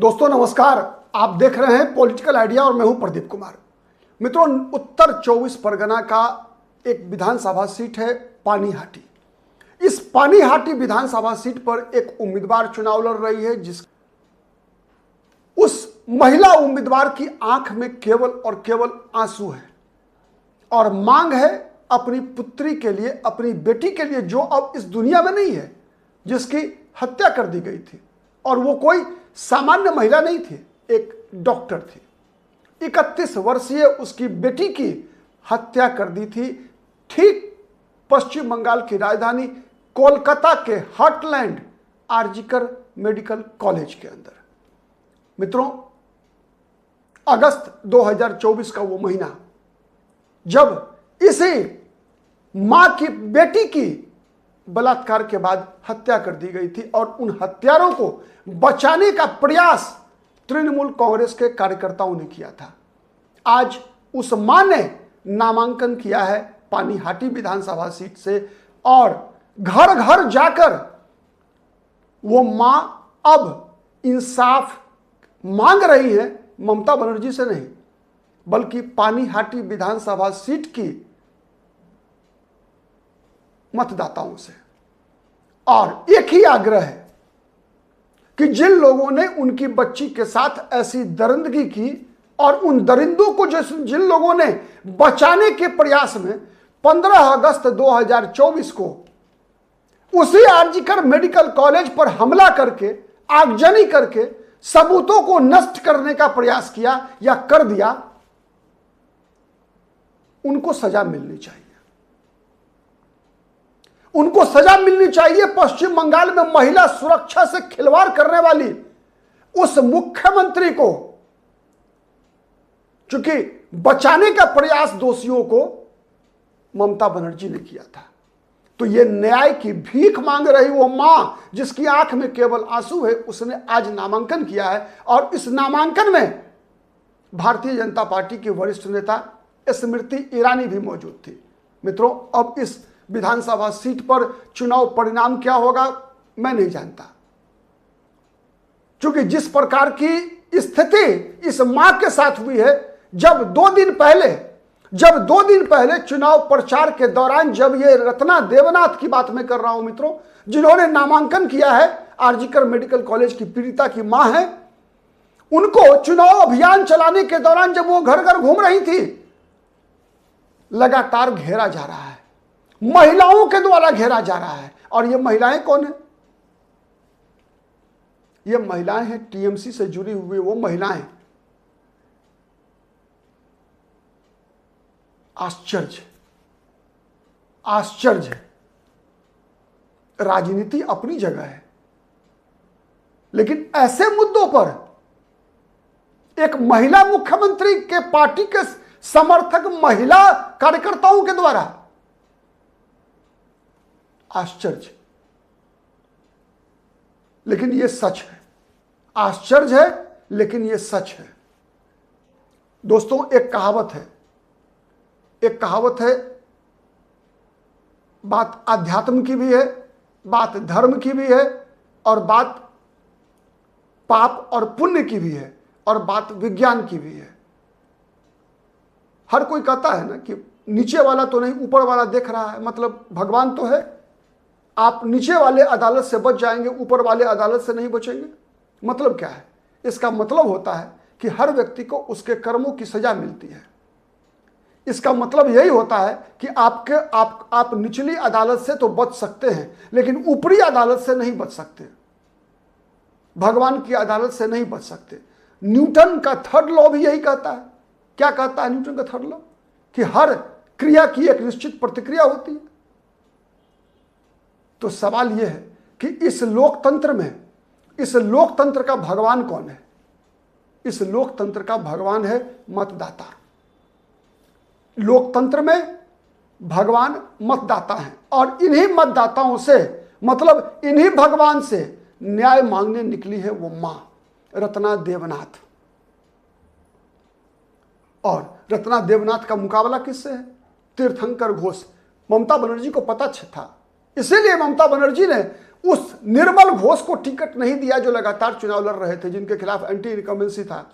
दोस्तों नमस्कार, आप देख रहे हैं पॉलिटिकल आइडिया और मैं हूं प्रदीप कुमार। मित्रों, उत्तर 24 परगना का एक विधानसभा सीट है पानीहाटी। इस पानीहाटी विधानसभा सीट पर एक उम्मीदवार चुनाव लड़ रही है, उस महिला उम्मीदवार की आंख में केवल और केवल आंसू है और मांग है अपनी पुत्री के लिए, अपनी बेटी के लिए, जो अब इस दुनिया में नहीं है, जिसकी हत्या कर दी गई थी। और वो कोई सामान्य महिला नहीं थी, एक डॉक्टर थी। 31 वर्षीय उसकी बेटी की हत्या कर दी थी, ठीक पश्चिम बंगाल की राजधानी कोलकाता के हार्टलैंड आरजीकर मेडिकल कॉलेज के अंदर। मित्रों, अगस्त 2024 का वो महीना जब इसी मां की बेटी की बलात्कार के बाद हत्या कर दी गई थी और उन हत्यारों को बचाने का प्रयास तृणमूल कांग्रेस के कार्यकर्ताओं ने किया था। आज उस मां ने नामांकन किया है पानीहाटी विधानसभा सीट से और घर घर जाकर वो मां अब इंसाफ मांग रही है, ममता बनर्जी से नहीं बल्कि पानीहाटी विधानसभा सीट की मतदाताओं से। और एक ही आग्रह है कि जिन लोगों ने उनकी बच्ची के साथ ऐसी दरिंदगी की और उन दरिंदों को जिन लोगों ने बचाने के प्रयास में 15 अगस्त 2024 को उसी आरजीकर मेडिकल कॉलेज पर हमला करके, आगजनी करके सबूतों को नष्ट करने का प्रयास किया या कर दिया, उनको सजा मिलनी चाहिए। उनको सजा मिलनी चाहिए। पश्चिम बंगाल में महिला सुरक्षा से खिलवाड़ करने वाली उस मुख्यमंत्री को, चूंकि बचाने का प्रयास दोषियों को ममता बनर्जी ने किया था, तो यह न्याय की भीख मांग रही वो मां जिसकी आंख में केवल आंसू है, उसने आज नामांकन किया है। और इस नामांकन में भारतीय जनता पार्टी की वरिष्ठ नेता स्मृति ईरानी भी मौजूद थी। मित्रों, अब इस विधानसभा सीट पर चुनाव परिणाम क्या होगा मैं नहीं जानता, क्योंकि जिस प्रकार की स्थिति इस मां के साथ हुई है, जब दो दिन पहले चुनाव प्रचार के दौरान, जब ये रत्ना देवनाथ की बात मैं कर रहा हूं मित्रों, जिन्होंने नामांकन किया है, आरजीकर मेडिकल कॉलेज की पीड़िता की मां है, उनको चुनाव अभियान चलाने के दौरान जब वो घर घर घूम रही थी, लगातार घेरा जा रहा है, महिलाओं के द्वारा घेरा जा रहा है। और ये महिलाएं कौन है? ये महिलाएं हैं टीएमसी से जुड़ी हुई वो महिलाएं। आश्चर्य। राजनीति अपनी जगह है, लेकिन ऐसे मुद्दों पर एक महिला मुख्यमंत्री के पार्टी के समर्थक महिला कार्यकर्ताओं के द्वारा आश्चर्य। लेकिन यह सच है। आश्चर्य है लेकिन यह सच है। दोस्तों, एक कहावत है, बात अध्यात्म की भी है, बात धर्म की भी है, और बात पाप और पुण्य की भी है, और बात विज्ञान की भी है। हर कोई कहता है ना कि नीचे वाला तो नहीं ऊपर वाला देख रहा है, मतलब भगवान तो है। आप नीचे वाले अदालत से बच जाएंगे, ऊपर वाले अदालत से नहीं बचेंगे। मतलब क्या है? इसका मतलब होता है कि हर व्यक्ति को उसके कर्मों की सजा मिलती है। इसका मतलब यही होता है कि आप निचली अदालत से तो बच सकते हैं, लेकिन ऊपरी अदालत से नहीं बच सकते, भगवान की अदालत से नहीं बच सकते। न्यूटन का थर्ड लॉ भी यही कहता है। क्या कहता है न्यूटन का थर्ड लॉ? कि हर क्रिया की एक निश्चित प्रतिक्रिया होती है। तो सवाल यह है कि इस लोकतंत्र का भगवान कौन है? इस लोकतंत्र का भगवान है मतदाता। लोकतंत्र में भगवान मतदाता है और इन्हीं मतदाताओं से, मतलब इन्हीं भगवान से न्याय मांगने निकली है वो मां रत्ना देवनाथ। और रत्ना देवनाथ का मुकाबला किससे है? तीर्थंकर घोष। ममता बनर्जी को पता था, इसीलिए ममता बनर्जी ने उस निर्मल घोष को टिकट नहीं दिया जो लगातार चुनाव लड़ रहे थे, जिनके खिलाफ एंटी इनकम्बेंसी था।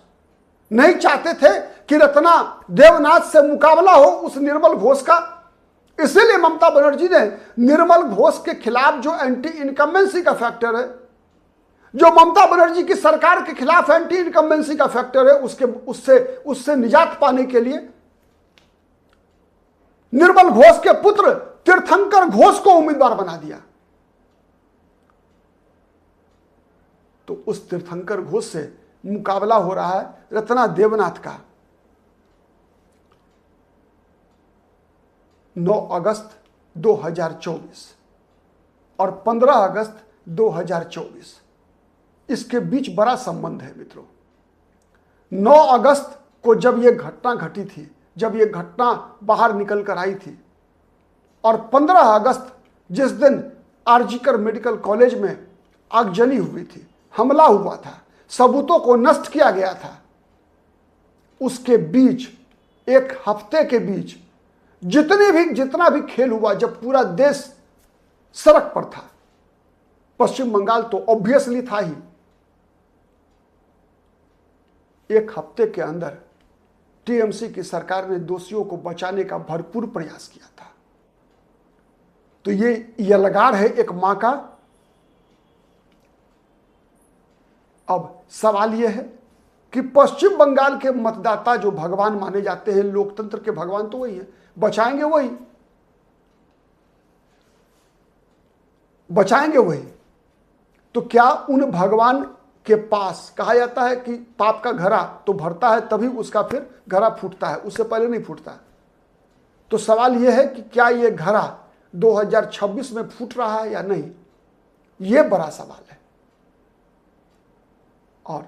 नहीं चाहते थे कि रत्ना देवनाथ से मुकाबला हो उस निर्मल घोष का। इसीलिए ममता बनर्जी ने निर्मल घोष के खिलाफ जो एंटी इनकम्बेंसी का फैक्टर है, जो ममता बनर्जी की सरकार के खिलाफ एंटी इनकम्बेंसी का फैक्टर है, उससे निजात पाने के लिए निर्मल घोष के पुत्र तीर्थंकर घोष को उम्मीदवार बना दिया। तो उस तीर्थंकर घोष से मुकाबला हो रहा है रत्ना देवनाथ का। 9 अगस्त 2024 और 15 अगस्त 2024 इसके बीच बड़ा संबंध है मित्रों। 9 अगस्त को जब यह घटना घटी थी, जब यह घटना बाहर निकल कर आई थी, और 15 अगस्त जिस दिन आरजीकर मेडिकल कॉलेज में आगजनी हुई थी, हमला हुआ था, सबूतों को नष्ट किया गया था, उसके बीच एक हफ्ते के बीच जितना भी खेल हुआ, जब पूरा देश सड़क पर था, पश्चिम बंगाल तो ऑब्वियसली था ही, एक हफ्ते के अंदर टीएमसी की सरकार ने दोषियों को बचाने का भरपूर प्रयास किया था। तो ये यलगार है एक मां का। अब सवाल यह है कि पश्चिम बंगाल के मतदाता जो भगवान माने जाते हैं, लोकतंत्र के भगवान तो वही है, बचाएंगे वही। तो क्या उन भगवान के पास कहा जाता है कि पाप का घड़ा तो भरता है तभी उसका फिर घड़ा फूटता है, उससे पहले नहीं फूटता। तो सवाल यह है कि क्या यह घड़ा 2026 में फूट रहा है या नहीं, यह बड़ा सवाल है। और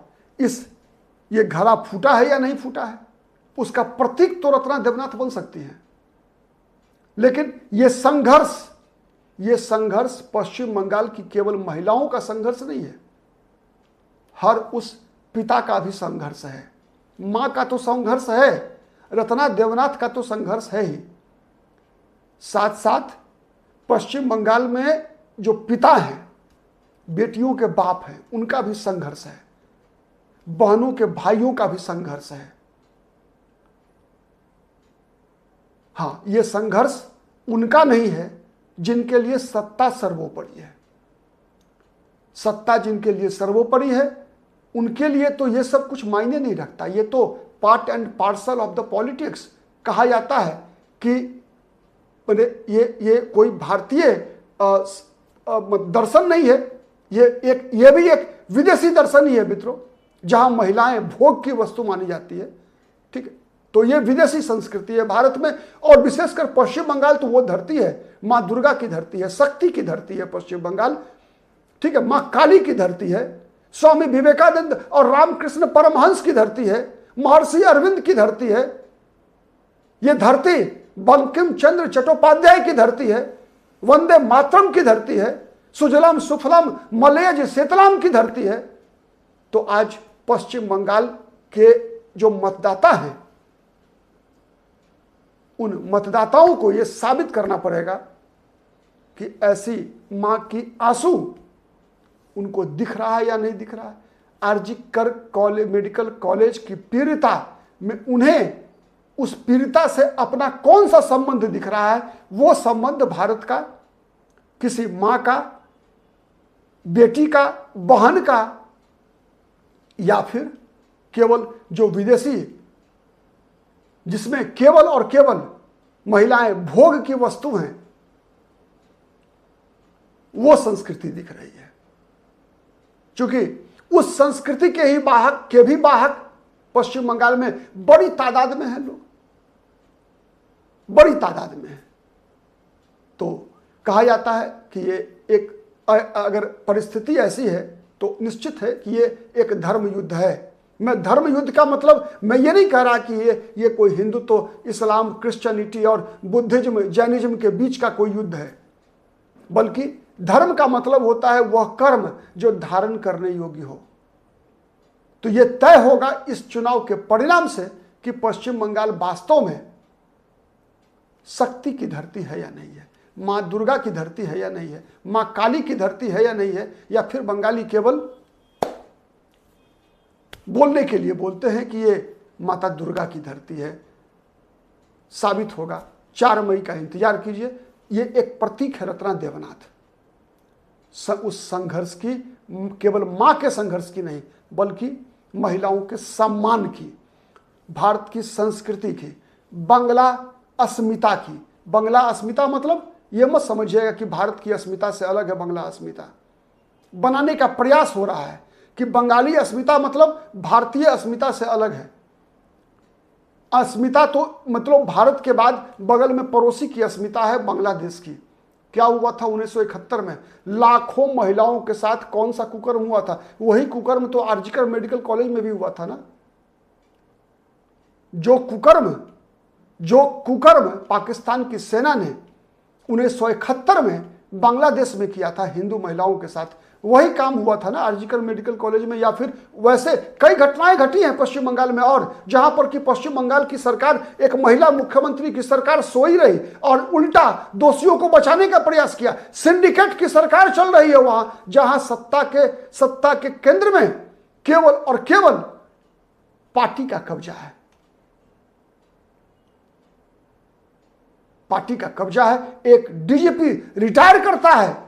ये घड़ा फूटा है या नहीं फूटा है, उसका प्रतीक तो रत्ना देवनाथ बन सकती है, लेकिन यह संघर्ष पश्चिम बंगाल की केवल महिलाओं का संघर्ष नहीं है, हर उस पिता का भी संघर्ष है। मां का तो संघर्ष है, रत्ना देवनाथ का तो संघर्ष है ही, साथ साथ पश्चिम बंगाल में जो पिता हैं, बेटियों के बाप हैं, उनका भी संघर्ष है, बहनों के भाइयों का भी संघर्ष है। हां, यह संघर्ष उनका नहीं है जिनके लिए सत्ता सर्वोपरि है। सत्ता जिनके लिए सर्वोपरि है, उनके लिए तो यह सब कुछ मायने नहीं रखता, यह तो part and parcel of the politics. कहा जाता है कि ये कोई भारतीय दर्शन नहीं है, ये भी एक विदेशी दर्शन ही है मित्रों, जहां महिलाएं भोग की वस्तु मानी जाती है। ठीक है, तो ये विदेशी संस्कृति है भारत में, और विशेषकर पश्चिम बंगाल तो वो धरती है, मां दुर्गा की धरती है, शक्ति की धरती है पश्चिम बंगाल। ठीक है, मां काली की धरती है, स्वामी विवेकानंद और रामकृष्ण परमहंस की धरती है, महर्षि अरविंद की धरती है। यह धरती बंकिम चंद्र चट्टोपाध्याय की धरती है, वंदे मातरम की धरती है, सुजलाम सुफलाम मलयज शेतलाम की धरती है। तो आज पश्चिम बंगाल के जो मतदाता हैं, उन मतदाताओं को यह साबित करना पड़ेगा कि ऐसी मां की आंसू उनको दिख रहा है या नहीं दिख रहा है। आरजीकर मेडिकल कॉलेज की पीड़िता में उन्हें उस पीड़िता से अपना कौन सा संबंध दिख रहा है, वो संबंध भारत का, किसी मां का, बेटी का, बहन का, या फिर केवल जो विदेशी, जिसमें केवल और केवल महिलाएं भोग की वस्तु हैं, वो संस्कृति दिख रही है। क्योंकि उस संस्कृति के भी वाहक पश्चिम बंगाल में बड़ी तादाद में हैं लोग, बड़ी तादाद में है। तो कहा जाता है कि ये एक, अगर परिस्थिति ऐसी है तो निश्चित है कि ये एक धर्म युद्ध है। मैं धर्म युद्ध का मतलब मैं ये नहीं कह रहा कि ये कोई हिंदुत्व, इस्लाम, क्रिश्चियनिटी और बुद्धिज्म, जैनिज्म के बीच का कोई युद्ध है, बल्कि धर्म का मतलब होता है वह कर्म जो धारण करने योग्य हो। तो यह तय होगा इस चुनाव के परिणाम से कि पश्चिम बंगाल वास्तव में शक्ति की धरती है या नहीं है, माँ दुर्गा की धरती है या नहीं है, माँ काली की धरती है या नहीं है, या फिर बंगाली केवल बोलने के लिए बोलते हैं कि ये माता दुर्गा की धरती है। साबित होगा। 4 मई का इंतजार कीजिए। ये एक प्रतीक है रत्ना देवनाथ, उस संघर्ष की, केवल मां के संघर्ष की नहीं बल्कि महिलाओं के सम्मान की, भारत की संस्कृति की, बंगला अस्मिता की। बंगला अस्मिता मतलब यह मत समझिएगा कि भारत की अस्मिता से अलग है बंगला अस्मिता। बनाने का प्रयास हो रहा है कि बंगाली अस्मिता मतलब भारतीय अस्मिता से अलग है। अस्मिता तो मतलब भारत के बाद बगल में पड़ोसी की अस्मिता है बांग्लादेश की। क्या हुआ था 1971 में? लाखों महिलाओं के साथ कौन सा कुकर्म हुआ था? वही कुकर्म तो आरजीकर मेडिकल कॉलेज में भी हुआ था ना। जो कुकर्म पाकिस्तान की सेना ने 1971 में बांग्लादेश में किया था हिंदू महिलाओं के साथ, वही काम हुआ था ना आरजीकर मेडिकल कॉलेज में। या फिर वैसे कई घटनाएं घटी हैं पश्चिम बंगाल में, और जहां पर कि पश्चिम बंगाल की सरकार, एक महिला मुख्यमंत्री की सरकार सोई रही और उल्टा दोषियों को बचाने का प्रयास किया। सिंडिकेट की सरकार चल रही है वहां, जहां सत्ता के केंद्र में केवल और केवल पार्टी का कब्जा है। पार्टी का कब्जा है। एक डीजीपी रिटायर करता है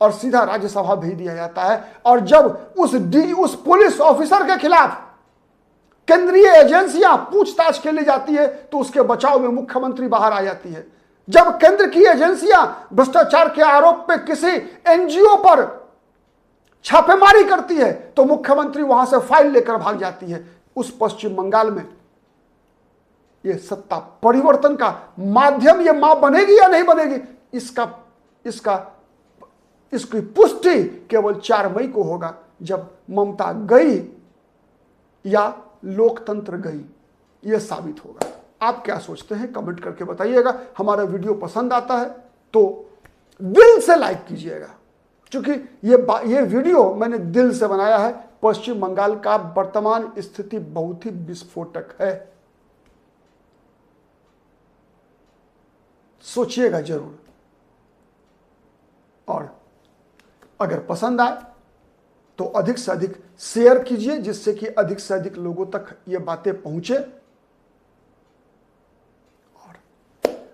और सीधा राज्यसभा भेज दिया जाता है, और जब उस पुलिस ऑफिसर के खिलाफ केंद्रीय एजेंसियां पूछताछ के लिए जाती है तो उसके बचाव में मुख्यमंत्री बाहर आ जाती है। जब केंद्र की एजेंसियां भ्रष्टाचार के आरोप पे किसी एनजीओ पर छापेमारी करती है तो मुख्यमंत्री वहां से फाइल लेकर भाग जाती है। उस पश्चिम बंगाल में ये सत्ता परिवर्तन का माध्यम ये मां बनेगी या नहीं बनेगी, इसकी पुष्टि केवल 4 मई को होगा, जब ममता गई या लोकतंत्र गई, यह साबित होगा। आप क्या सोचते हैं कमेंट करके बताइएगा। हमारा वीडियो पसंद आता है तो दिल से लाइक कीजिएगा, क्योंकि ये वीडियो मैंने दिल से बनाया है। पश्चिम बंगाल का वर्तमान स्थिति बहुत ही विस्फोटक है, सोचिएगा जरूर। और अगर पसंद आए तो अधिक से अधिक शेयर कीजिए, जिससे कि अधिक से अधिक लोगों तक ये बातें पहुंचे। और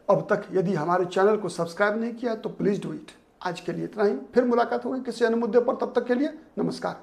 अब तक यदि हमारे चैनल को सब्सक्राइब नहीं किया तो प्लीज डू इट। आज के लिए इतना ही, फिर मुलाकात होगी किसी अन्य मुद्दे पर। तब तक के लिए नमस्कार।